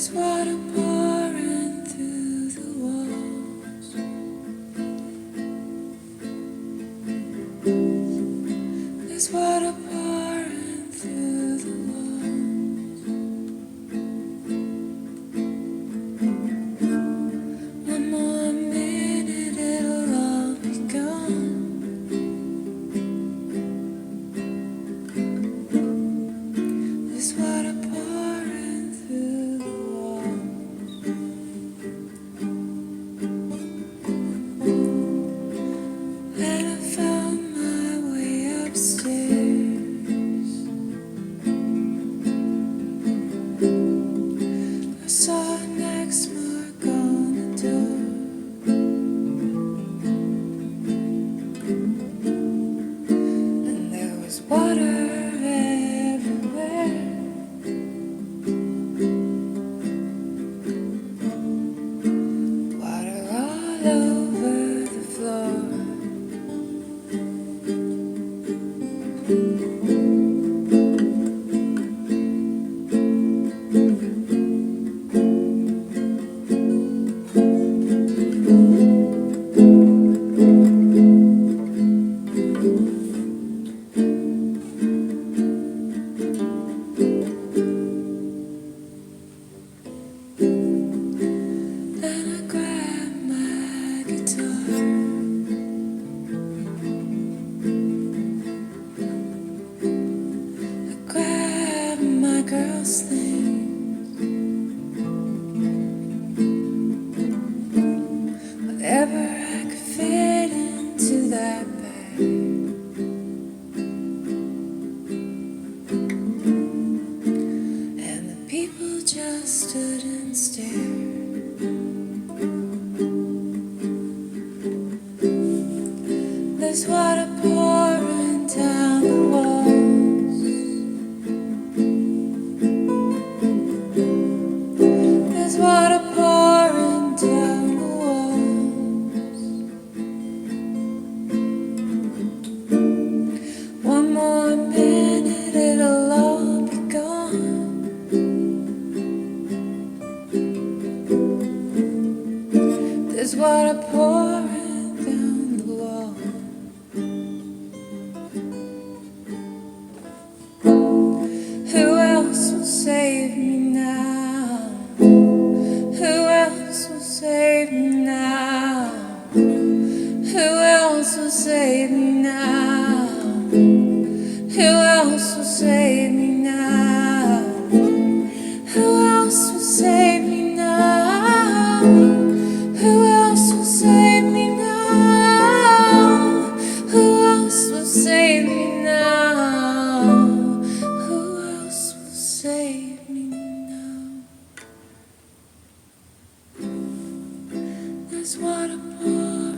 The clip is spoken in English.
There's water pouring through the walls. There's water pouring through the walls. One more minute, it'll all be gone. There's water pouring through the walls. And I found my way upstairs. I saw an X mark on the door. And there was water everywhere. Water all over the floor. Then I grabbed my guitar. I grabbed my girl's things. Whatever I could fit into that bag. And the people just stood and stared. There's water pouring down the walls. There's water pouring down the walls. One more minute, it'll all be gone. There's water pouring down the wall. Who else will save me now? Who else will save me now? Who else will save me now? Who else will save me now? Who else will save me now? Who else will save me now? Who else will save me now? Who else will save me now? There's water pouring.